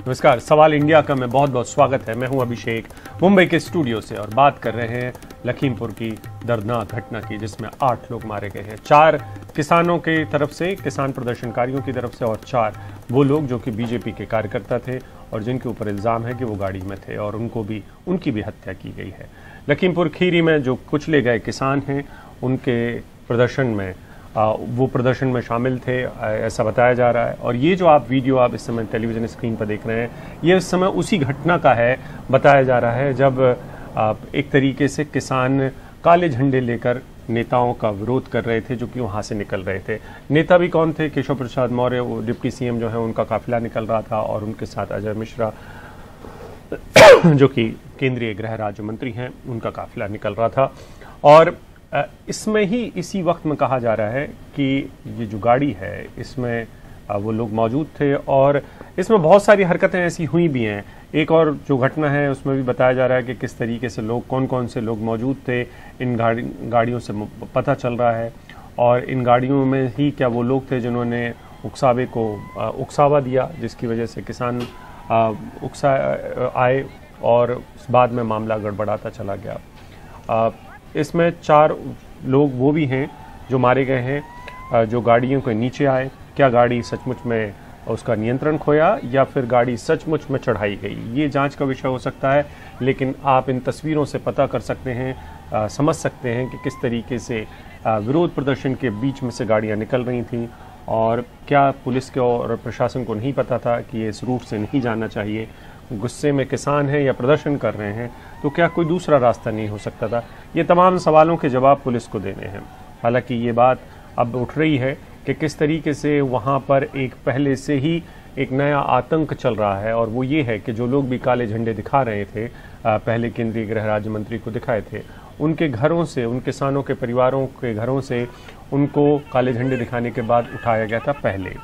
नमस्कार, सवाल इंडिया का में बहुत बहुत स्वागत है। मैं हूं अभिषेक, मुंबई के स्टूडियो से, और बात कर रहे हैं लखीमपुर की दर्दनाक घटना की, जिसमें 8 लोग मारे गए हैं। 4 किसानों की तरफ से, किसान प्रदर्शनकारियों की तरफ से, और 4 वो लोग जो कि बीजेपी के कार्यकर्ता थे और जिनके ऊपर इल्ज़ाम है कि वो गाड़ी में थे, और उनकी भी हत्या की गई है। लखीमपुर खीरी में जो कुचले गए किसान हैं, उनके प्रदर्शन में वो प्रदर्शन में शामिल थे, ऐसा बताया जा रहा है। और ये जो वीडियो इस समय टेलीविजन स्क्रीन पर देख रहे हैं, ये इस समय उसी घटना का है, बताया जा रहा है, जब एक तरीके से किसान काले झंडे लेकर नेताओं का विरोध कर रहे थे जो कि वहाँ से निकल रहे थे। नेता भी कौन थे? केशव प्रसाद मौर्य, वो डिप्टी सीएम जो है, उनका काफिला निकल रहा था, और उनके साथ अजय मिश्रा जो कि केंद्रीय गृह राज्य मंत्री हैं, उनका काफिला निकल रहा था। और इसमें ही इसी वक्त में कहा जा रहा है कि ये जो गाड़ी है, इसमें वो लोग मौजूद थे, और इसमें बहुत सारी हरकतें ऐसी हुई भी हैं। एक और जो घटना है उसमें भी बताया जा रहा है कि किस तरीके से लोग, कौन कौन से लोग मौजूद थे, इन गाड़ियों से पता चल रहा है। और इन गाड़ियों में ही क्या वो लोग थे जिन्होंने उकसावे को उकसावा दिया, जिसकी वजह से किसान उकसा आए, और बाद में मामला गड़बड़ाता चला गया। इसमें 4 लोग वो भी हैं जो मारे गए हैं, जो गाड़ियों के नीचे आए। क्या गाड़ी सचमुच में उसका नियंत्रण खोया, या फिर गाड़ी सचमुच में चढ़ाई गई, ये जांच का विषय हो सकता है। लेकिन आप इन तस्वीरों से पता कर सकते हैं, समझ सकते हैं कि किस तरीके से विरोध प्रदर्शन के बीच में से गाड़ियां निकल रही थीं, और क्या पुलिस को और प्रशासन को नहीं पता था कि ये इस रूट से नहीं जाना चाहिए। गुस्से में किसान हैं या प्रदर्शन कर रहे हैं, तो क्या कोई दूसरा रास्ता नहीं हो सकता था? ये तमाम सवालों के जवाब पुलिस को देने हैं। हालांकि ये बात अब उठ रही है कि किस तरीके से वहाँ पर एक पहले से ही एक नया आतंक चल रहा है, और वो ये है कि जो लोग भी काले झंडे दिखा रहे थे, पहले केंद्रीय गृह राज्य मंत्री को दिखाए थे, उनके घरों से, उन किसानों के परिवारों के घरों से उनको काले झंडे दिखाने के बाद उठाया गया था पहले,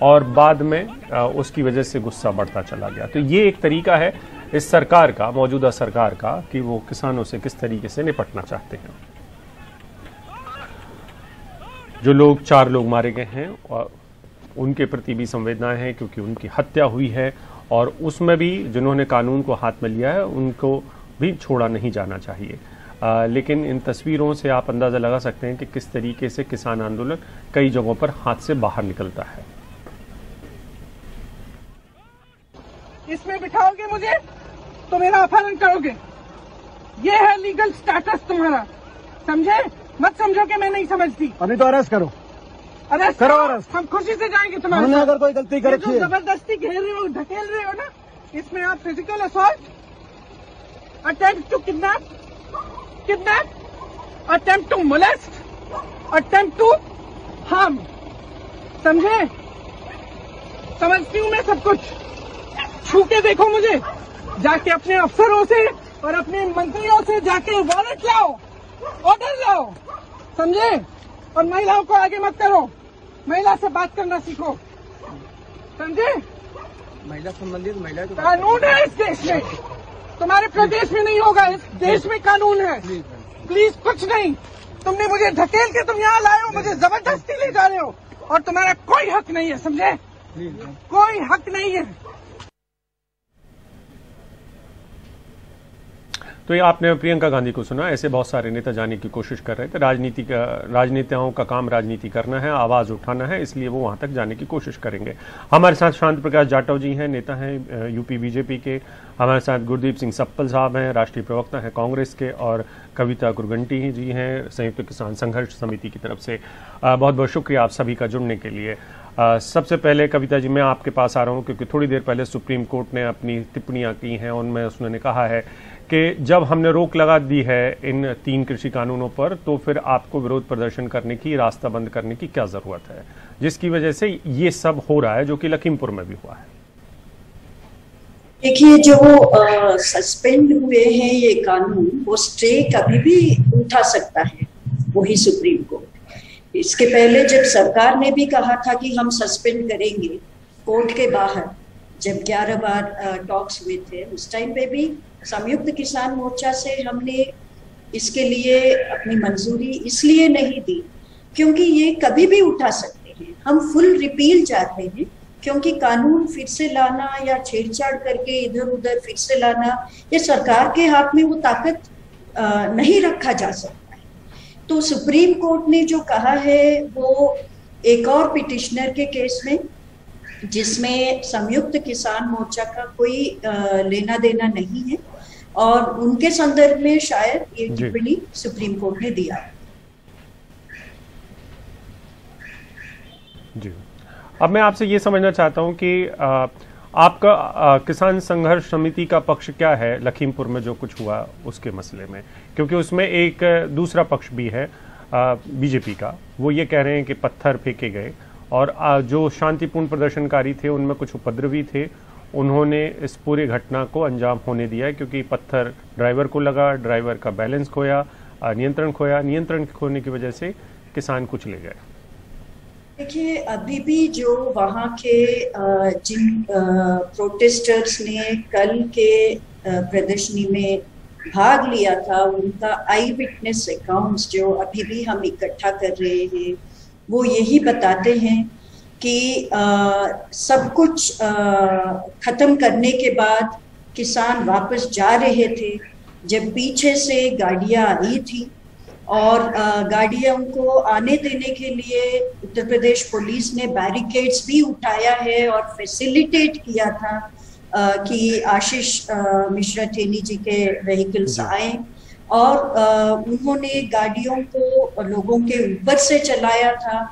और बाद में उसकी वजह से गुस्सा बढ़ता चला गया। तो ये एक तरीका है इस सरकार का, मौजूदा सरकार का, कि वो किसानों से किस तरीके से निपटना चाहते हैं। जो लोग 4 लोग मारे गए हैं, और उनके प्रति भी संवेदनाएं हैं, क्योंकि उनकी हत्या हुई है, और उसमें भी जिन्होंने कानून को हाथ में लिया है उनको भी छोड़ा नहीं जाना चाहिए। लेकिन इन तस्वीरों से आप अंदाजा लगा सकते हैं कि किस तरीके से किसान आंदोलन कई जगहों पर हाथ से बाहर निकलता है। इसमें बिठाओगे मुझे तो मेरा अपहरण करोगे, ये है लीगल स्टेटस तुम्हारा, समझे? मत समझो कि मैं नहीं समझती। अभी तो अरेस्ट करो, अरेस्ट करो, अरेस्ट। हम खुशी से जाएंगे तुम्हारे साथ। अगर कोई गलती कर रखी है, जबरदस्ती घेर रहे हो, ढकेल रहे हो ना, इसमें आप physical assault, attempt to kidnap, attempt to molest, attempt to harm, समझे? समझती हूँ मैं सब कुछ। छू के देखो मुझे, जाके अपने अफसरों से और अपने मंत्रियों से जाके वारंट लाओ, ऑर्डर लाओ, समझे? और महिलाओं को आगे मत करो, महिला से बात करना सीखो, समझे? महिला संबंधित महिला कानून है इस देश में, तुम्हारे प्रदेश में नहीं होगा, इस देश में कानून है। प्लीज कुछ नहीं, तुमने मुझे ढकेल के तुम यहाँ लाए हो, मुझे जबरदस्ती ले जा रहे हो, और तुम्हारा कोई हक नहीं है, समझे? कोई हक नहीं है। तो ये आपने प्रियंका गांधी को सुना। ऐसे बहुत सारे नेता जाने की कोशिश कर रहे थे। राजनेताओं का काम राजनीति करना है, आवाज उठाना है, इसलिए वो वहां तक जाने की कोशिश करेंगे। हमारे साथ शांत प्रकाश जाटव जी हैं, नेता हैं यूपी बीजेपी के। हमारे साथ गुरदीप सिंह सप्पल साहब हैं, राष्ट्रीय प्रवक्ता हैं कांग्रेस के, और कविता कुरगंटी जी हैं, संयुक्त किसान संघर्ष समिति की तरफ से। बहुत बहुत शुक्रिया आप सभी का जुड़ने के लिए। सबसे पहले कविता जी, मैं आपके पास आ रहा हूँ, क्योंकि थोड़ी देर पहले सुप्रीम कोर्ट ने अपनी टिप्पणियां की हैं, उनमें उसने कहा है कि जब हमने रोक लगा दी है इन 3 कृषि कानूनों पर, तो फिर आपको विरोध प्रदर्शन करने की, रास्ता बंद करने की क्या जरूरत है, जिसकी वजह से ये सब हो रहा है, जो कि लखीमपुर में भी हुआ है। देखिए, जो सस्पेंड हुए हैं ये कानून, वो स्टे कभी भी उठा सकता है वही सुप्रीम कोर्ट। इसके पहले जब सरकार ने भी कहा था कि हम सस्पेंड करेंगे, कोर्ट के बाहर जब 11 बार टॉक्स हुए थे, उस टाइम पे भी संयुक्त किसान मोर्चा से हमने इसके लिए अपनी मंजूरी इसलिए नहीं दी क्योंकि ये कभी भी उठा सकते हैं। हम फुल रिपील चाहते हैं क्योंकि कानून फिर से लाना या छेड़छाड़ करके इधर उधर फिर से लाना, ये सरकार के हाथ में वो ताकत नहीं रखा जा सकता है। तो सुप्रीम कोर्ट ने जो कहा है वो एक और पिटिशनर के केस में, जिसमें संयुक्त किसान मोर्चा का कोई लेना देना नहीं है, और उनके संदर्भ में शायद ये टिप्पणी सुप्रीम कोर्ट ने दिया है। जी, अब मैं आपसे ये समझना चाहता हूं कि आपका किसान संघर्ष समिति का पक्ष क्या है लखीमपुर में जो कुछ हुआ उसके मसले में, क्योंकि उसमें एक दूसरा पक्ष भी है बीजेपी का। वो ये कह रहे हैं कि पत्थर फेंके गए और जो शांतिपूर्ण प्रदर्शनकारी थे उनमें कुछ उपद्रवी थे, उन्होंने इस पूरी घटना को अंजाम होने दिया क्योंकि पत्थर ड्राइवर को लगा, ड्राइवर का बैलेंस खोया, नियंत्रण खोने की वजह से किसान कुचले गए। देखिए, अभी भी जो वहाँ के जिन प्रोटेस्टर्स ने कल के प्रदर्शनी में भाग लिया था, उनका आई विटनेस अकाउंट्स जो अभी भी हम इकट्ठा कर रहे हैं, वो यही बताते हैं कि सब कुछ खत्म करने के बाद किसान वापस जा रहे थे, जब पीछे से गाड़ियां आई थी और गाड़ियों को आने देने के लिए उत्तर प्रदेश पुलिस ने बैरिकेड्स भी उठाया है और फैसिलिटेट किया था कि आशीष मिश्रा टेनी जी के व्हीकल्स आए, और उन्होंने गाड़ियों को लोगों के ऊपर से चलाया था।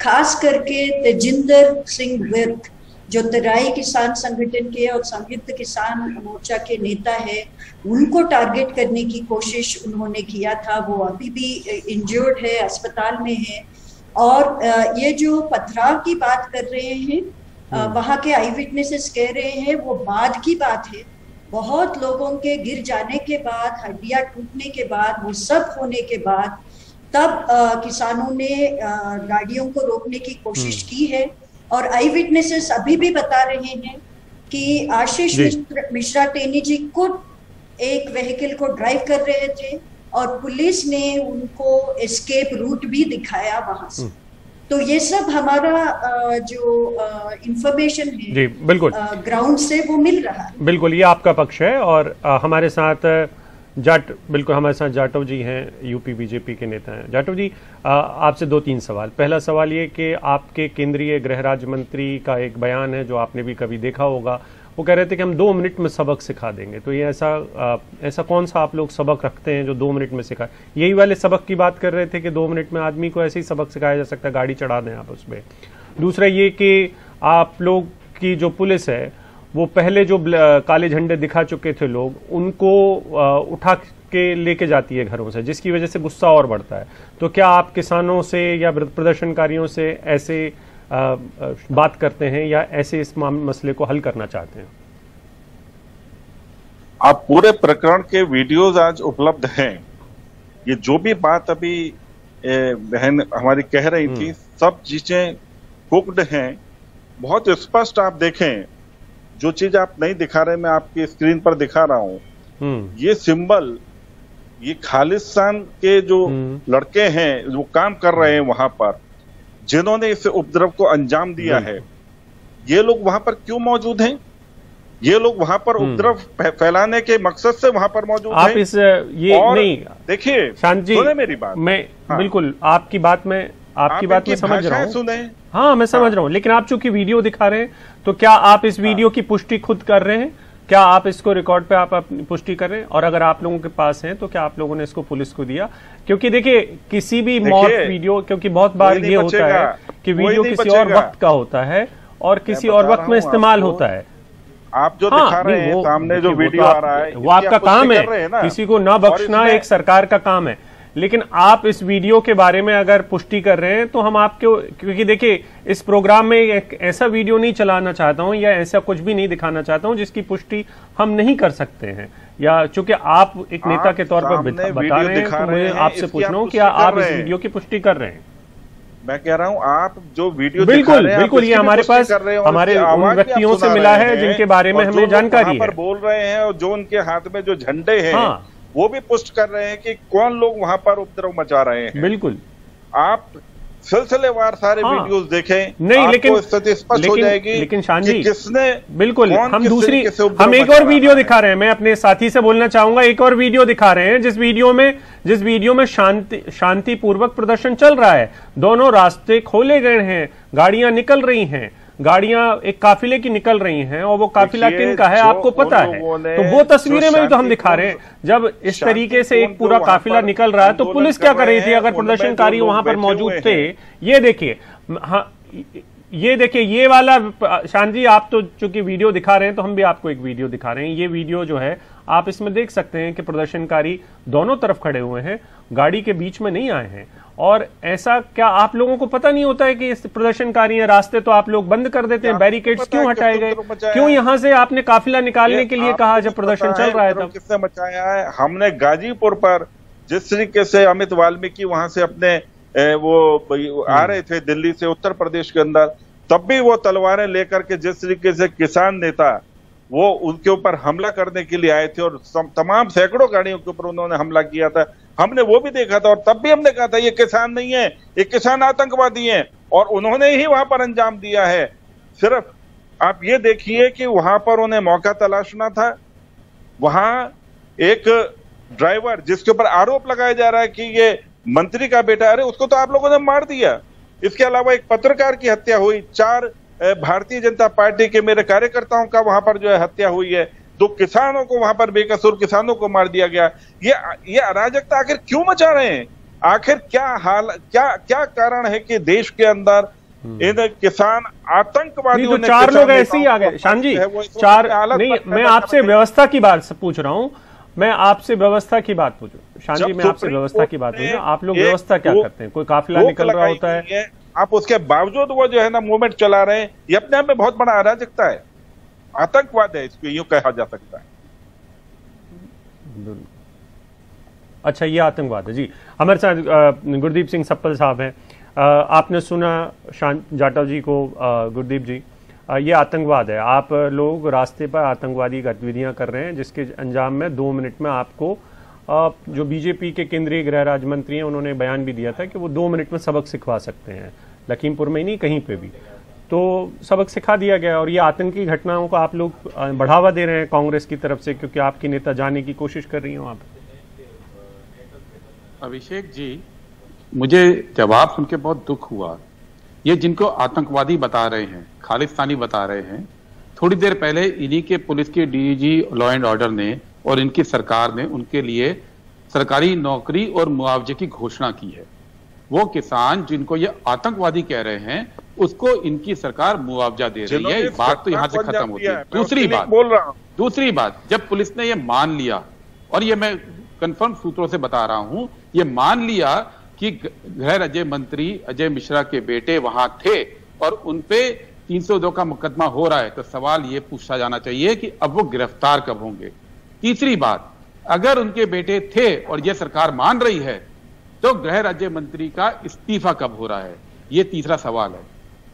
खास करके तेजिंदर सिंह विर्क जो तराई किसान संगठन के और संयुक्त किसान मोर्चा के नेता है, उनको टारगेट करने की कोशिश उन्होंने किया था। वो अभी भी इंजर्ड है, अस्पताल में है। और ये जो पथराव की बात कर रहे हैं, वहाँ के आई विटनेसेस कह रहे हैं वो बाद की बात है। बहुत लोगों के गिर जाने के बाद, हड्डियां टूटने के बाद, वो सब होने के बाद तब किसानों ने गाड़ियों को रोकने की कोशिश की है। और आई विटनेसेस अभी भी बता रहे हैं कि आशीष मिश्रा टेनी जी खुद एक व्हीकल को ड्राइव कर रहे थे और पुलिस ने उनको एस्केप रूट भी दिखाया वहां से। तो ये सब हमारा जो इंफॉर्मेशन है जी बिल्कुल ग्राउंड से वो मिल रहा है। बिल्कुल, ये आपका पक्ष है। और हमारे साथ हमारे साथ जाटव जी हैं, यूपी बीजेपी के नेता हैं। जाटव जी, आपसे 2-3 सवाल। पहला सवाल ये कि आपके केंद्रीय गृह राज्य मंत्री का एक बयान है जो आपने भी कभी देखा होगा, वो कह रहे थे कि हम 2 मिनट में सबक सिखा देंगे। तो ये ऐसा कौन सा आप लोग सबक रखते हैं जो 2 मिनट में सिखा? यही वाले सबक की बात कर रहे थे कि 2 मिनट में आदमी को ऐसे ही सबक सिखाया जा सकता है, गाड़ी चढ़ा दें आप उसमें। दूसरा ये कि आप लोग की जो पुलिस है वो पहले जो काले झंडे दिखा चुके थे लोग, उनको उठा के लेके जाती है घरों से, जिसकी वजह से गुस्सा और बढ़ता है। तो क्या आप किसानों से या प्रदर्शनकारियों से ऐसे बात करते हैं या ऐसे इस मसले को हल करना चाहते हैं? आप पूरे प्रकरण के वीडियोज आज उपलब्ध हैं। ये जो भी बात अभी बहन हमारी कह रही थी, सब चीजें कुक्ड हैं, बहुत स्पष्ट। आप देखें, जो चीज आप नहीं दिखा रहे, मैं आपकी स्क्रीन पर दिखा रहा हूं। ये सिंबल, ये खालिस्तान के जो लड़के हैं जो काम कर रहे हैं वहां पर, जिन्होंने इस उपद्रव को अंजाम दिया है, ये लोग वहां पर क्यों मौजूद हैं? ये लोग वहां पर उपद्रव फैलाने के मकसद से वहां पर मौजूद आप हैं। इस ये नहीं, देखिए शांत जी, सुने मेरी बात। मैं बिल्कुल आपकी बात में समझ रहा हूँ। सुने, हाँ मैं समझ रहा हूँ, लेकिन आप चूंकि वीडियो दिखा रहे हैं, तो क्या आप इस वीडियो की पुष्टि खुद कर रहे हैं? क्या आप इसको रिकॉर्ड पे आप अपनी पुष्टि कर रहे हैं? और अगर आप लोगों के पास है तो क्या आप लोगों ने इसको पुलिस को दिया? क्योंकि देखिए, किसी भी मॉर्फ वीडियो, क्योंकि बहुत बार ये होता है कि वीडियो किसी और वक्त का होता है और किसी और वक्त में इस्तेमाल होता है। आप जो दिखा रहे हैं सामने जो वीडियो आ रहा है, वो आपका काम है, किसी को ना बख्शना एक सरकार का काम है। लेकिन आप इस वीडियो के बारे में अगर पुष्टि कर रहे हैं तो हम आपको, क्योंकि देखिए इस प्रोग्राम में एक ऐसा वीडियो नहीं चलाना चाहता हूं या ऐसा कुछ भी नहीं दिखाना चाहता हूं जिसकी पुष्टि हम नहीं कर सकते हैं, या चूंकि आप एक नेता के तौर पर बता रहे हैं, तो मुझे आपसे पूछ रहा हूं कि आप इस वीडियो की पुष्टि कर रहे हैं? मैं कह रहा हूं, आप जो वीडियो बिल्कुल बिल्कुल, ये हमारे पास हमारे उन व्यक्तियों से मिला है जिनके बारे में हमें जानकारी है, बोल रहे हैं, और जो उनके हाथ में जो झंडे हैं वो भी पुष्ट कर रहे हैं कि कौन लोग वहां पर उपद्रव मचा रहे हैं। बिल्कुल, आप सिलसिलेवार सारे हाँ। वीडियोस देखें, नहीं, आपको स्थिति स्पष्ट हो जाएगी। लेकिन शान कि जी, किसने बिल्कुल हम दूसरी, हम हम एक और वीडियो दिखा रहे हैं। मैं अपने साथी से बोलना चाहूंगा, एक और वीडियो दिखा रहे हैं जिस वीडियो में शांतिपूर्वक प्रदर्शन चल रहा है। दोनों रास्ते खोले गए हैं, गाड़ियां निकल रही हैं, गाड़ियां एक काफिले की निकल रही हैं, और वो काफिला किन का है आपको पता है। तो वो तस्वीरें में भी तो हम दिखा रहे हैं, जब इस तरीके से एक पूरा काफिला निकल रहा है तो पुलिस क्या कर रही थी अगर प्रदर्शनकारी वहां पर मौजूद थे। ये देखिए, हाँ, ये देखिए, ये वाला शान जी, आप तो चूंकि वीडियो दिखा रहे हैं तो हम भी आपको एक वीडियो दिखा रहे हैं। ये वीडियो जो है आप इसमें देख सकते हैं कि प्रदर्शनकारी दोनों तरफ खड़े हुए हैं, गाड़ी के बीच में नहीं आए हैं। और ऐसा क्या आप लोगों को पता नहीं होता है कि इस प्रदर्शनकारी हैं, रास्ते तो आप लोग बंद कर देते हैं, बैरिकेड्स क्यों हटाए गए, क्यों यहां से आपने काफिला निकालने के लिए कहा जब प्रदर्शन चल रहा है तब? किसने मचाया है? हमने गाजीपुर पर जिस तरीके से अमित वाल्मीकि वहां से अपने वो आ रहे थे दिल्ली से उत्तर प्रदेश के अंदर, तब भी वो तलवारें लेकर के जिस तरीके से किसान नेता वो उनके ऊपर हमला करने के लिए आए थे और तमाम सैकड़ों गाड़ियों के ऊपर उन्होंने हमला किया था, हमने वो भी देखा था। और तब भी हमने कहा था ये किसान नहीं है, ये किसान आतंकवादी हैं, और उन्होंने ही वहां पर अंजाम दिया है। सिर्फ आप ये देखिए कि वहां पर उन्हें मौका तलाशना था। वहां एक ड्राइवर जिसके ऊपर आरोप लगाया जा रहा है कि ये मंत्री का बेटा, अरे उसको तो आप लोगों ने मार दिया। इसके अलावा एक पत्रकार की हत्या हुई, 4 भारतीय जनता पार्टी के मेरे कार्यकर्ताओं का वहां पर जो है हत्या हुई है, 2 किसानों को वहां पर बेकसूर किसानों को मार दिया गया। ये अराजकता आखिर क्यों मचा रहे हैं? आखिर क्या कारण है कि देश के अंदर इन किसान आतंकवादियों ने 4 लोग ऐसे ही आ गए शान जी, 4 नहीं। मैं आपसे व्यवस्था की बात पूछ रहा हूं, मैं आपसे व्यवस्था की बात पूछूं शान जी, मैं आपसे व्यवस्था की बात पूछूं। आप लोग व्यवस्था क्या करते हैं? कोई काफिला निकल रहा होता है, आप उसके बावजूद वो जो है ना मूवमेंट चला रहे हैं, ये अपने आप में बहुत बड़ा अराजकता है, आतंकवाद है, इसको यूं कहा जा सकता है। अच्छा, ये आतंकवाद है जी। हमारे साथ गुरदीप सिंह सप्पल साहब हैं। आपने सुना शान जाटव जी को। गुरदीप जी, ये आतंकवाद है, आप लोग रास्ते पर आतंकवादी गतिविधियां कर रहे हैं, जिसके अंजाम में 2 मिनट में आपको जो बीजेपी के केंद्रीय गृह राज्य मंत्री हैं उन्होंने बयान भी दिया था कि वो 2 मिनट में सबक सिखवा सकते हैं। लखीमपुर में ही नहीं, कहीं पे भी तो सबक सिखा दिया गया। और ये आतंकी घटनाओं को आप लोग बढ़ावा दे रहे हैं कांग्रेस की तरफ से, क्योंकि आपकी नेता जाने की कोशिश कर रही हैं वहां पर। अभिषेक जी, मुझे जवाब सुन के बहुत दुख हुआ। ये जिनको आतंकवादी बता रहे हैं, खालिस्तानी बता रहे हैं, थोड़ी देर पहले इन्हीं के पुलिस के डीजी लॉ एंड ऑर्डर ने और इनकी सरकार ने उनके लिए सरकारी नौकरी और मुआवजे की घोषणा की है। वो किसान जिनको ये आतंकवादी कह रहे हैं उसको इनकी सरकार मुआवजा दे रही है। बात तो यहां से खत्म होती है। दूसरी बात, जब पुलिस ने ये मान लिया, और ये मैं कंफर्म सूत्रों से बता रहा हूं, ये मान लिया कि गृह राज्य मंत्री अजय मिश्रा के बेटे वहां थे और उनपे 302 का मुकदमा हो रहा है, तो सवाल ये पूछा जाना चाहिए कि अब वो गिरफ्तार कब होंगे। तीसरी बात, अगर उनके बेटे थे और यह सरकार मान रही है तो गृह राज्य मंत्री का इस्तीफा कब हो रहा है, ये तीसरा सवाल है।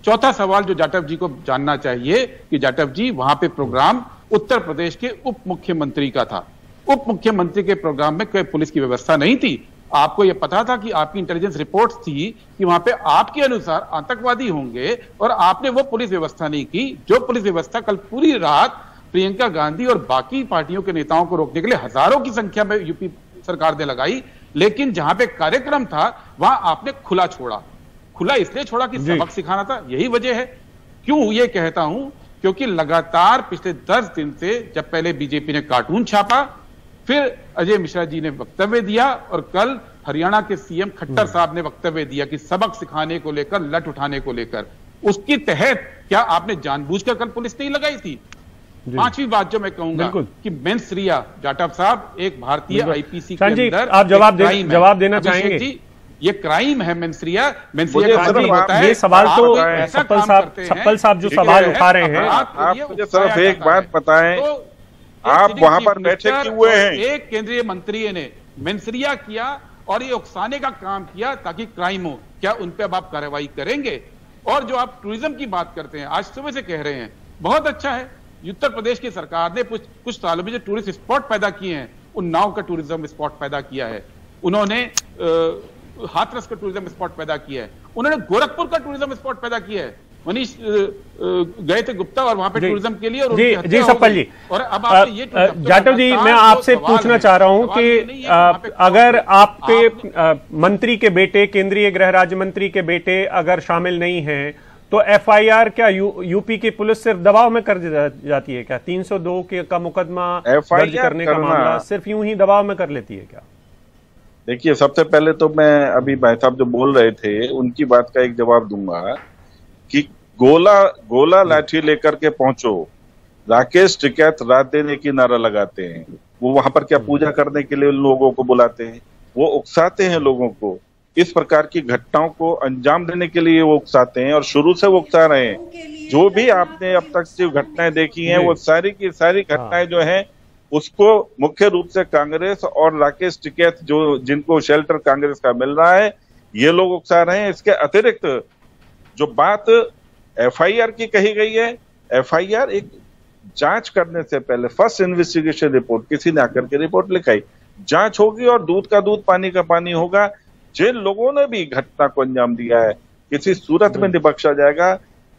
चौथा सवाल जो जाटव जी को जानना चाहिए कि जाटव जी, वहां पे प्रोग्राम उत्तर प्रदेश के उप मुख्यमंत्री का था। उप मुख्यमंत्री के प्रोग्राम में कोई पुलिस की व्यवस्था नहीं थी। आपको यह पता था कि आपकी इंटेलिजेंस रिपोर्ट्स थी कि वहां पे आपके अनुसार आतंकवादी होंगे, और आपने वो पुलिस व्यवस्था नहीं की जो पुलिस व्यवस्था कल पूरी रात प्रियंका गांधी और बाकी पार्टियों के नेताओं को रोकने के लिए हजारों की संख्या में यूपी सरकार ने लगाई। लेकिन जहां पे कार्यक्रम था वहां आपने खुला छोड़ा। खुला इसलिए छोड़ा कि सबक सिखाना था, यही वजह है। क्यों ये कहता हूं? क्योंकि लगातार पिछले 10 दिन से, जब पहले बीजेपी ने कार्टून छापा, फिर अजय मिश्रा जी ने वक्तव्य दिया, और कल हरियाणा के सीएम खट्टर साहब ने वक्तव्य दिया कि सबक सिखाने को लेकर, लठ उठाने को लेकर, उसके तहत क्या आपने जानबूझकर कल पुलिस नहीं लगाई थी? 5वीं बात जो मैं कहूंगा कि मेंसरिया जाटव साहब एक भारतीय आईपीसी के अंदर आप जवाब देना चाहेंगे जी? ये क्राइम है मेंसरिया होता है। ये सवाल तो सप्पल साहब जो सवाल उठा रहे हैं, आप मुझे सिर्फ एक बात बताएं, आप वहां पर बैठे क्यों हुए हैं? एक केंद्रीय मंत्री ने मेंसरिया किया और ये उकसाने का काम किया ताकि क्राइम हो। क्या उन पे अब आप कार्रवाई करेंगे? और जो आप टूरिज्म की बात करते हैं, आज सुबह से कह रहे हैं, बहुत अच्छा है। उत्तर प्रदेश की सरकार ने कुछ सालों में जो टूरिस्ट स्पॉट पैदा किए हैं, उन्नाव का टूरिज्म स्पॉट पैदा किया है, उन्होंने हाथरस का टूरिज्म स्पॉट पैदा किया है। उन्होंने गोरखपुर का टूरिज्म स्पॉट पैदा किया है। मनीष गए थे गुप्ता और वहां पे टूरिज्म के लिए, और जी सप्पल जी, और अब आपसे ये जाटव जी मैं आपसे पूछना चाह रहा हूं कि अगर आपके मंत्री के बेटे, केंद्रीय गृह राज्य मंत्री के बेटे अगर शामिल नहीं हैं तो एफआईआर क्या यूपी की पुलिस सिर्फ दबाव में कर जाती है क्या? 302 का मुकदमा दर्ज करने का मामला सिर्फ यूं ही दबाव में कर लेती है क्या? देखिए, सबसे पहले तो मैं अभी भाई साहब जो बोल रहे थे उनकी बात का एक जवाब दूंगा कि गोला लाठी लेकर के पहुंचो, राकेश टिकैत रात देने की नारा लगाते हैं। वो वहां पर क्या पूजा करने के लिए लोगों को बुलाते हैं? वो उकसाते हैं लोगों को, इस प्रकार की घटनाओं को अंजाम देने के लिए वो उकसाते हैं और शुरू से वो उकसा रहे हैं। जो भी आपने अब तक जो घटनाएं देखी हैं वो सारी की सारी घटनाएं जो हैं उसको मुख्य रूप से कांग्रेस और राकेश टिकैत जो जिनको शेल्टर कांग्रेस का मिल रहा है ये लोग उकसा रहे हैं। इसके अतिरिक्त जो बात एफआईआर की कही गई है, एफआईआर एक जांच करने से पहले फर्स्ट इन्वेस्टिगेशन रिपोर्ट, किसी ने आकर के रिपोर्ट लिखाई, जांच होगी और दूध का दूध पानी का पानी होगा। जिन लोगों ने भी घटना को अंजाम दिया है किसी सूरत में नहीं बख्शा जाएगा,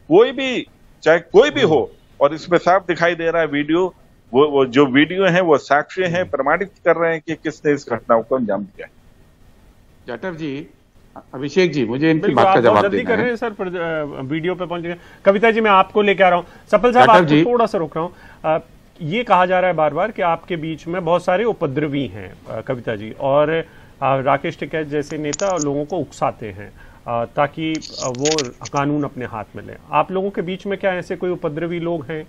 कोई भी चाहे कोई भी हो। और इसमें साफ दिखाई दे रहा है वीडियो, वो जो वीडियो है वो साक्ष्य है, प्रमाणित कर रहे हैं कि किसने इस घटना को अंजाम दिया है। जाटव जी, अभिषेक जी, मुझे इनकी बात का जवाब जल्दी कर रहे हैं सर, वीडियो पे पहुंच गए। कविता जी मैं आपको लेके आ रहा हूं। सफल साहब आपको थोड़ा सा रोक रहा हूं। ये कहा जा रहा है बार बार कि आपके बीच में बहुत सारे उपद्रवी हैं कविता जी, और राकेश टिकैत जैसे नेता लोगों को उकसाते हैं ताकि वो कानून अपने हाथ में लें। आप लोगों के बीच में क्या ऐसे कोई उपद्रवी लोग हैं?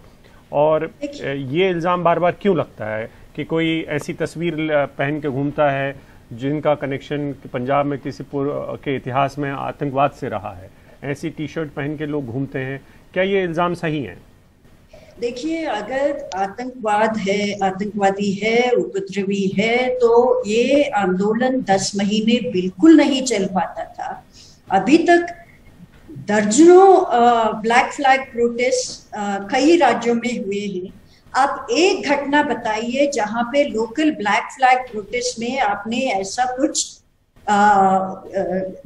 और ये इल्जाम बार बार क्यों लगता है कि कोई ऐसी तस्वीर पहन के घूमता है जिनका कनेक्शन पंजाब में किसी के इतिहास में आतंकवाद से रहा है, ऐसी टी शर्ट पहन के लोग घूमते हैं, क्या ये इल्जाम सही है? देखिए, अगर आतंकवाद है, आतंकवादी है, उपद्रवी है, तो ये आंदोलन 10 महीने बिल्कुल नहीं चल पाता था। अभी तक दर्जनों ब्लैक फ्लैग प्रोटेस्ट कई राज्यों में हुए हैं। आप एक घटना बताइए जहां पे लोकल ब्लैक फ्लैग प्रोटेस्ट में आपने ऐसा कुछ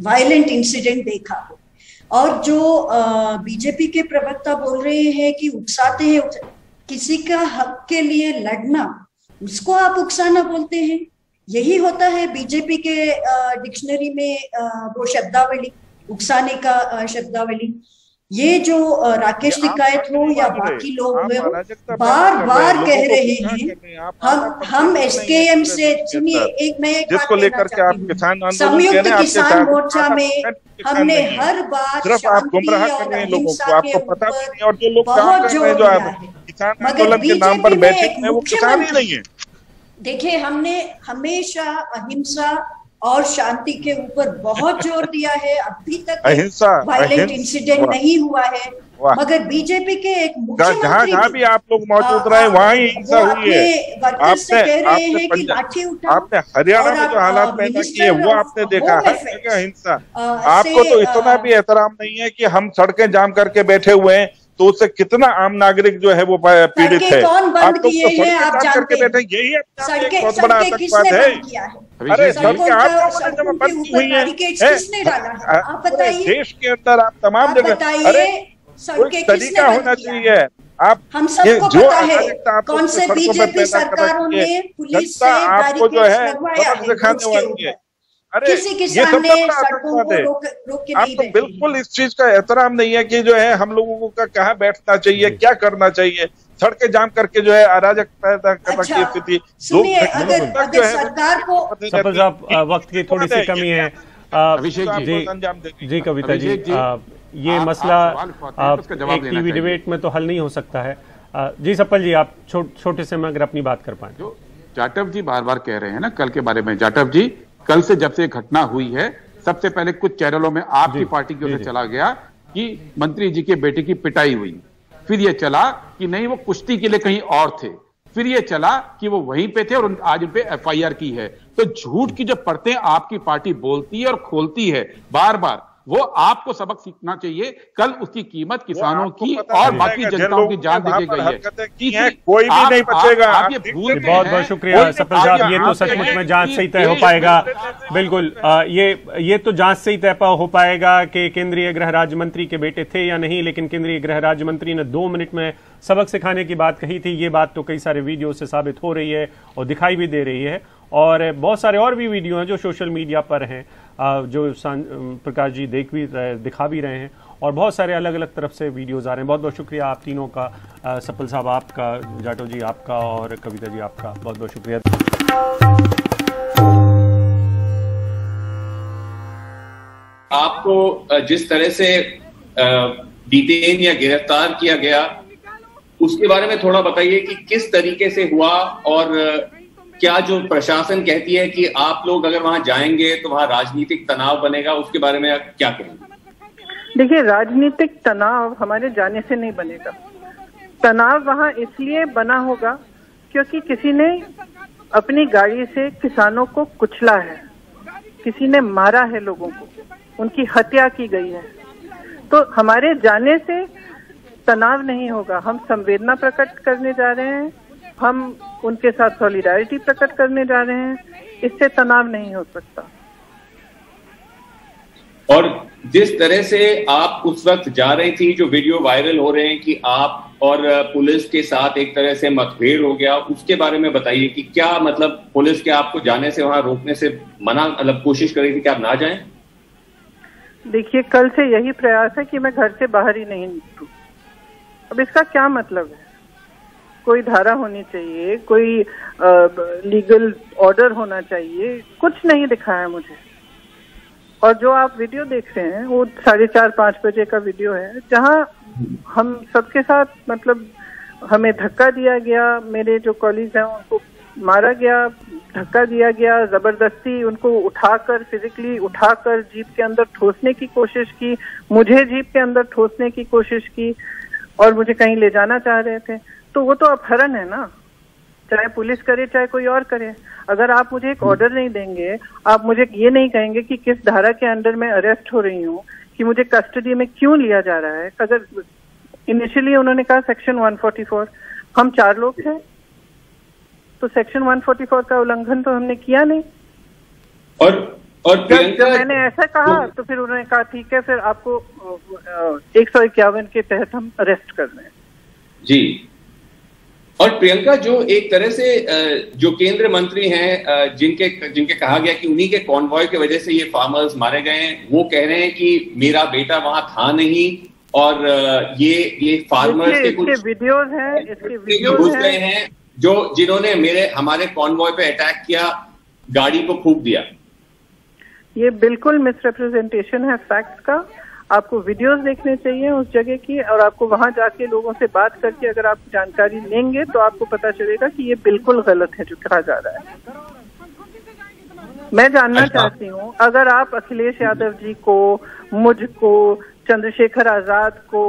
वायलेंट इंसिडेंट देखा हो। और जो बीजेपी के प्रवक्ता बोल रहे हैं कि उकसाते हैं, किसी का हक के लिए लड़ना उसको आप उकसाना बोलते हैं? यही होता है बीजेपी के डिक्शनरी में वो शब्दावली, उकसाने का शब्दावली। ये जो राकेश टिकैत हो या बाकी लोग हो बार बार कह रहे हैं हम एसकेएम से, सुनिए एक मैं एक जिसको लेकर के आप किसान आंदोलन संयुक्त किसान मोर्चा में हमने हर बार सिर्फ आप गुमराह कर रहे हैं लोगों को, आपको पता भी नहीं। और जो लोग काम कर रहे हैं, जो आप किसान आंदोलन के नाम पर बैठे हैं, वो किसान ही नहीं है। देखिए, हमने हमेशा अहिंसा और शांति के ऊपर बहुत जोर दिया है। अभी तक वायलेंट इंसिडेंट नहीं हुआ है, मगर बीजेपी के एक मुख्यमंत्री जहाँ भी आप लोग मौजूद रहे वहाँ ही हिंसा हुई है। आपने हरियाणा में जो हालात पैदा किए वो आपने देखा, हर जगह हिंसा। आपको तो इतना भी एहतराम नहीं है कि हम सड़कें जाम करके बैठे हुए हैं तो उससे कितना आम नागरिक जो है वो पीड़ित है। कौन बंद किए हैं आप जानते हैं? यही बहुत बड़ा आतंकवाद है। अरे सड़कें आप बंद की हुई है, आप बताइए। देश के अंदर आप तमाम जगह, अरे कोई तरीका होना चाहिए। आप हम सबको पता है कौन से बीजेपी सरकारों ने पुलिस से आपको जो है सबक सिखाने वाली है। अरे ये सब बड़ा है। आपको बिल्कुल इस चीज का एहतराम नहीं है कि जो है हम लोगों का कहाँ बैठना चाहिए, क्या करना चाहिए। सड़कें जाम करके जो है अराजक पैदा करने की स्थिति। अगर सरकार को सफल साहब वक्त की थोड़ी सी कमी है। अभिषेक जी, कविता जी, ये मसला एक टीवी डिबेट में तो हल नहीं हो सकता है। जी सफल जी, आप छोटे से में अगर अपनी बात कर पाए। जो जाटव जी बार बार कह रहे हैं ना कल के बारे में, जाटव जी कल से जब से घटना हुई है सबसे पहले कुछ चैनलों में आपकी पार्टी की ओर से चला गया कि मंत्री जी के बेटे की पिटाई हुई, फिर ये चला कि नहीं वो कुश्ती के लिए कहीं और थे, फिर ये चला कि वो वहीं पे थे और आज उन पे एफआईआर की है। तो झूठ की जो परतें आपकी पार्टी बोलती है और खोलती है बार बार, वो आपको सबक सीखना चाहिए। कल उसकी कीमत किसानों की पता और चल बाकी जाएगा, जनताओं की जान वहाँ दी पर गई है। हरकतें की हैं, कोई भी नहीं बचेगा। आप ये आप भूलते बहुत हैं, बहुत शुक्रिया कोई सफल साहब, ये तो सचमुच में जांच से ही तय हो पाएगा। बिल्कुल ये तो जांच से ही तय हो पाएगा कि केंद्रीय गृह राज्य मंत्री के बेटे थे या नहीं, लेकिन केंद्रीय गृह राज्य मंत्री ने 2 मिनट में सबक सिखाने की बात कही थी। ये बात तो कई सारे वीडियो से साबित हो रही है और दिखाई भी दे रही है, और बहुत सारे और भी वीडियो हैं जो सोशल मीडिया पर हैं, जो प्रकाश जी दिखा भी रहे हैं, और बहुत सारे अलग अलग तरफ से वीडियोस आ रहे हैं। बहुत बहुत शुक्रिया आप तीनों का, सफल साहब आपका, जाटो जी आपका और कविता जी आपका, बहुत बहुत शुक्रिया। आपको जिस तरह से डिटेन या गिरफ्तार किया गया उसके बारे में थोड़ा बताइए कि किस तरीके से हुआ, और क्या जो प्रशासन कहती है कि आप लोग अगर वहां जाएंगे तो वहां राजनीतिक तनाव बनेगा, उसके बारे में आप क्या कहेंगे? देखिए, राजनीतिक तनाव हमारे जाने से नहीं बनेगा। तनाव वहां इसलिए बना होगा क्योंकि किसी ने अपनी गाड़ी से किसानों को कुचला है, किसी ने मारा है लोगों को, उनकी हत्या की गई है। तो हमारे जाने से तनाव नहीं होगा। हम संवेदना प्रकट करने जा रहे हैं, हम उनके साथ सॉलिडारिटी प्रकट करने जा रहे हैं, इससे तनाव नहीं हो सकता। और जिस तरह से आप उस वक्त जा रही थी, जो वीडियो वायरल हो रहे हैं कि आप और पुलिस के साथ एक तरह से मतभेद हो गया, उसके बारे में बताइए कि क्या मतलब पुलिस के आपको जाने से, वहां रोकने से मना, मतलब कोशिश कर रही थी कि आप ना जाएं? देखिए, कल से यही प्रयास है कि मैं घर से बाहर ही नहीं निकलूं। अब इसका क्या मतलब है? कोई धारा होनी चाहिए, कोई लीगल ऑर्डर होना चाहिए, कुछ नहीं दिखा है मुझे। और जो आप वीडियो देख रहे हैं वो 4:30-5 बजे का वीडियो है, जहां हम सबके साथ मतलब हमें धक्का दिया गया, मेरे जो कॉलीग हैं उनको मारा गया, धक्का दिया गया, जबरदस्ती उनको उठाकर, फिजिकली उठाकर जीप के अंदर ठोसने की कोशिश की, मुझे जीप के अंदर ठोसने की कोशिश की, और मुझे कहीं ले जाना चाह रहे थे। तो वो तो अपहरण है ना, चाहे पुलिस करे चाहे कोई और करे। अगर आप मुझे एक ऑर्डर नहीं देंगे, आप मुझे ये नहीं कहेंगे कि किस धारा के अंडर मैं अरेस्ट हो रही हूँ, कि मुझे कस्टडी में क्यों लिया जा रहा है। अगर इनिशियली उन्होंने कहा सेक्शन 144, हम 4 लोग थे, तो सेक्शन 144 का उल्लंघन तो हमने किया नहीं। और जब मैंने ऐसा कहा तो फिर उन्होंने कहा ठीक है, फिर आपको 151 के तहत हम अरेस्ट कर रहे हैं। जी। और प्रियंका, जो एक तरह से जो केंद्र मंत्री हैं, जिनके कहा गया कि उन्हीं के कॉन्वॉय की वजह से ये फार्मर्स मारे गए हैं, वो कह रहे हैं कि मेरा बेटा वहां था नहीं, और ये फार्मर्स के कुछ वीडियोज हैं, इसके वीडियोज घुस गए हैं जिन्होंने हमारे कॉन्वॉय पे अटैक किया, गाड़ी को फूंक दिया। ये बिल्कुल मिसरिप्रेजेंटेशन है फैक्ट्स का। आपको वीडियोस देखने चाहिए उस जगह की, और आपको वहां जाके लोगों से बात करके अगर आप जानकारी लेंगे तो आपको पता चलेगा कि ये बिल्कुल गलत है जो कहा जा रहा है। मैं जानना चाहती हूँ, अगर आप अखिलेश यादव जी को, मुझको, चंद्रशेखर आजाद को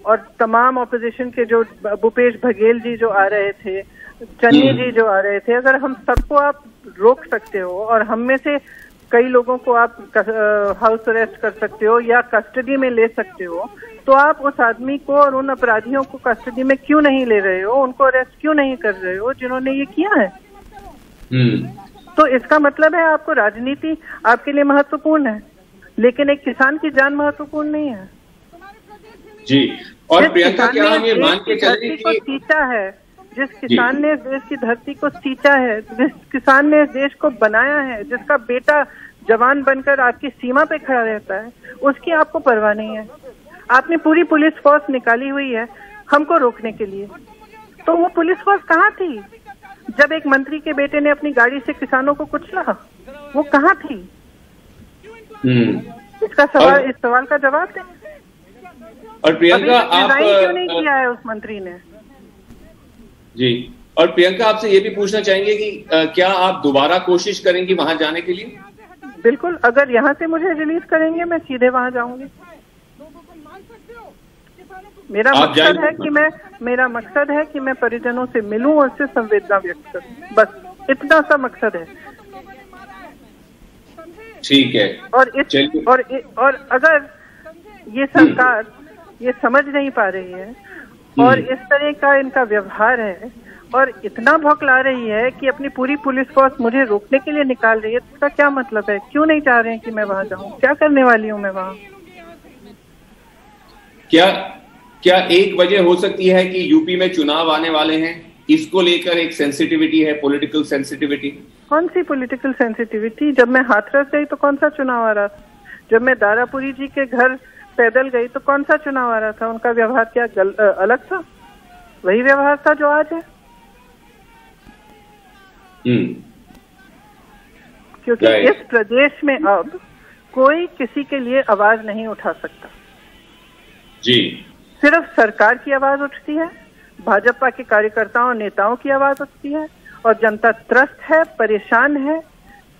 और तमाम ऑपोजिशन के जो भूपेश बघेल जी जो आ रहे थे, चन्नी जी जो आ रहे थे, अगर हम सबको आप रोक सकते हो और हम में से कई लोगों को आप हाउस अरेस्ट कर सकते हो या कस्टडी में ले सकते हो, तो आप उस आदमी को और उन अपराधियों को कस्टडी में क्यों नहीं ले रहे हो, उनको अरेस्ट क्यों नहीं कर रहे हो जिन्होंने ये किया है? तो इसका मतलब है आपको राजनीति आपके लिए महत्वपूर्ण है, लेकिन एक किसान की जान महत्वपूर्ण नहीं है। जी। और प्रियंका, क्या हम ये मान के चलें कि सींचा है, जिस किसान ने देश की धरती को सींचा है, जिस किसान ने देश को बनाया है, जिसका बेटा जवान बनकर आपकी सीमा पे खड़ा रहता है, उसकी आपको परवाह नहीं है। आपने पूरी पुलिस फोर्स निकाली हुई है हमको रोकने के लिए, तो वो पुलिस फोर्स कहाँ थी जब एक मंत्री के बेटे ने अपनी गाड़ी से किसानों को कुचला? वो कहाँ थी? इसका सवाल, इस सवाल का जवाब दें। और प्रियंका, आप क्यों नहीं किया है उस मंत्री ने? जी। और प्रियंका, आपसे ये भी पूछना चाहेंगे कि क्या आप दोबारा कोशिश करेंगी वहां जाने के लिए? बिल्कुल, अगर यहाँ से मुझे रिलीज करेंगे मैं सीधे वहां जाऊंगी। मेरा मकसद है कि मैं परिजनों से मिलूं और उससे संवेदना व्यक्त करूं, बस इतना सा मकसद है। ठीक है। और अगर ये सरकार ये समझ नहीं पा रही है और इस तरह का इनका व्यवहार है और इतना भौंकला रही है कि अपनी पूरी पुलिस फोर्स मुझे रोकने के लिए निकाल रही है, तो इसका क्या मतलब है? क्यों नहीं चाह रहे हैं कि मैं वहां जाऊं? क्या करने वाली हूं मैं वहां? क्या एक वजह हो सकती है कि यूपी में चुनाव आने वाले हैं, इसको लेकर एक सेंसिटिविटी है, पॉलिटिकल सेंसिटिविटी? कौन सी पॉलिटिकल सेंसिटिविटी? जब मैं हाथरस गई तो कौन सा चुनाव आ रहा था? जब मैं दारापुरी जी के घर पैदल गई तो कौन सा चुनाव आ रहा था? उनका व्यवहार क्या अलग था? वही व्यवहार था जो आज है। क्योंकि इस प्रदेश में अब कोई किसी के लिए आवाज नहीं उठा सकता जी। सिर्फ सरकार की आवाज उठती है, भाजपा के कार्यकर्ताओं नेताओं की आवाज उठती है और जनता त्रस्त है, परेशान है,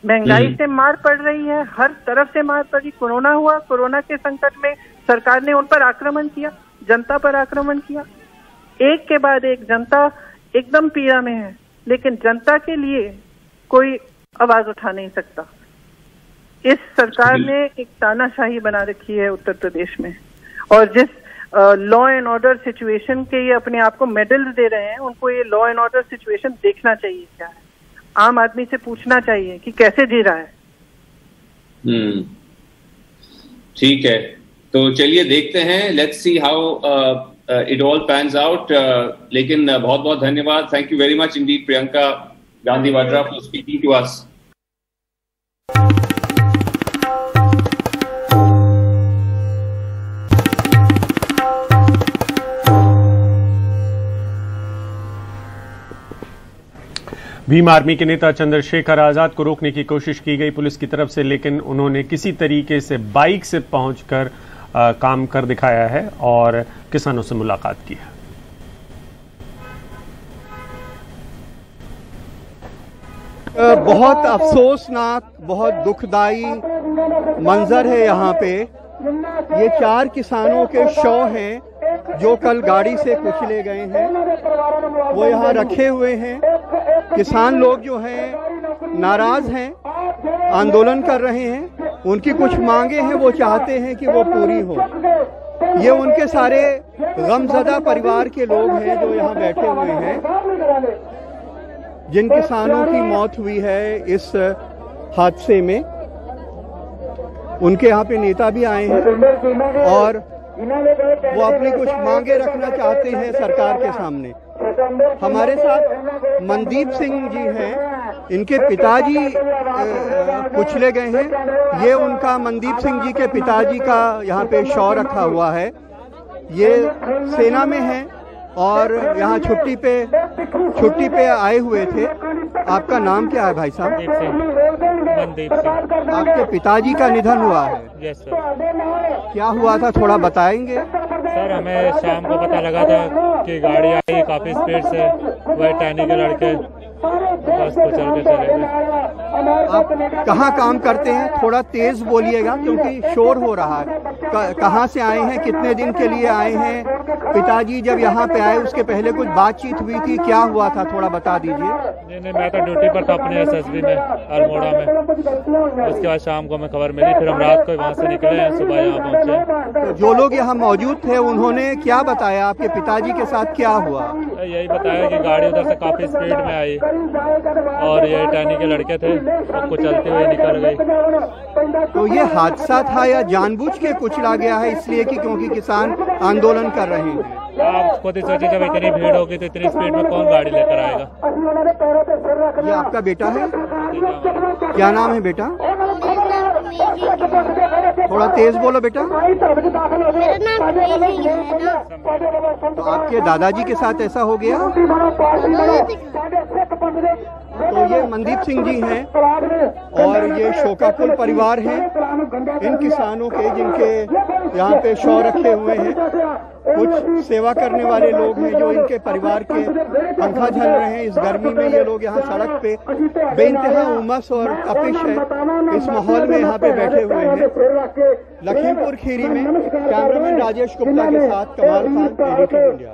महंगाई से मार पड़ रही है, हर तरफ से मार पड़ी। कोरोना हुआ, कोरोना के संकट में सरकार ने उन पर आक्रमण किया, जनता पर आक्रमण किया। एक के बाद एक जनता एकदम पीड़ा में है, लेकिन जनता के लिए कोई आवाज उठा नहीं सकता। इस सरकार ने एक तानाशाही बना रखी है उत्तर प्रदेश में, और जिस लॉ एंड ऑर्डर सिचुएशन के ये अपने आप को मेडल्स दे रहे हैं, उनको ये लॉ एंड ऑर्डर सिचुएशन देखना चाहिए क्या है, आम आदमी से पूछना चाहिए कि कैसे जी रहा है। ठीक है, तो चलिए देखते हैं, let's see how it all pans out. लेकिन बहुत बहुत धन्यवाद, thank you very much indeed Priyanka Gandhi Vadra for speaking to us. Bhim army के नेता चंद्रशेखर आजाद को रोकने की कोशिश की गई पुलिस की तरफ से, लेकिन उन्होंने किसी तरीके से बाइक से पहुंचकर काम कर दिखाया है और किसानों से मुलाकात की है। बहुत अफसोसनाक, बहुत दुखदाई मंजर है यहाँ पे। ये 4 किसानों के शव हैं जो कल गाड़ी से कुचले गए हैं, वो यहाँ रखे हुए हैं। किसान लोग जो हैं नाराज हैं, आंदोलन कर रहे हैं, उनकी कुछ मांगे हैं, वो चाहते हैं कि वो पूरी हो। ये उनके सारे गमज़दा परिवार के लोग हैं जो यहाँ बैठे हुए हैं, जिन किसानों की मौत हुई है इस हादसे में। उनके यहाँ पे नेता भी आए हैं और वो अपनी कुछ मांगे रखना चाहते हैं सरकार के सामने। हमारे साथ मनदीप सिंह जी हैं, इनके पिताजी कुचले गए हैं। ये उनका मनदीप सिंह जी के पिताजी का यहाँ पे शव रखा हुआ है। ये सेना में हैं और यहाँ छुट्टी पे आए हुए थे। आपका नाम क्या है भाई साहब? मनदीप सिंह। आपके पिताजी का निधन हुआ है? Yes sir. क्या हुआ था, थोड़ा बताएंगे? सर, हमें शाम को पता लगा था कि गाड़ी आई काफी स्पीड से, वही टहनी के लड़के बस को चल के चले गए। आप कहाँ काम करते हैं? थोड़ा तेज बोलिएगा क्योंकि शोर हो रहा है। कहाँ से आए हैं, कितने दिन के लिए आए हैं? पिताजी जब यहाँ पे आए उसके पहले कुछ बातचीत हुई थी, क्या हुआ था, थोड़ा बता दीजिए। नहीं, मैं तो ड्यूटी पर था अपने एसएसबी में अल्मोड़ा में। उसके बाद शाम को हमें खबर मिली, फिर हम रात को वहाँ से निकले हैं, सुबह यहाँ पहुँचे। तो जो लोग यहाँ मौजूद थे उन्होंने क्या बताया, आपके पिताजी के साथ क्या हुआ? यही बताया कि गाड़ी उधर से काफी स्पीड में आई और ये टहनी के लड़के थे, सबको चलते हुए निकल गए। तो ये हादसा था या जानबूझ के कुचला गया है इसलिए कि क्योंकि किसान आंदोलन कर रहे हैं? आप खुद ही सोचिए, जब इतनी भीड़ होगी तो इतनी स्पीड में कौन गाड़ी लेकर आएगा। ये आपका बेटा है? क्या नाम है बेटा? थोड़ा तेज बोलो बेटा। तो आपके दादाजी के साथ ऐसा हो गया? तो ये मनदीप सिंह जी हैं और ये शोकाकुल परिवार हैं इन किसानों के, जिनके यहाँ पे शव रखे हुए हैं। कुछ सेवा करने वाले लोग हैं जो इनके परिवार के पंखा झल रहे हैं। इस गर्मी में ये लोग यहाँ सड़क पे बेइंतहा उमस और तपिश है, इस माहौल में यहाँ पे बैठे हुए हैं। लखीमपुर खीरी में कैमरामैन राजेश गुप्ता के साथ कमाल खान, एडीटी इंडिया।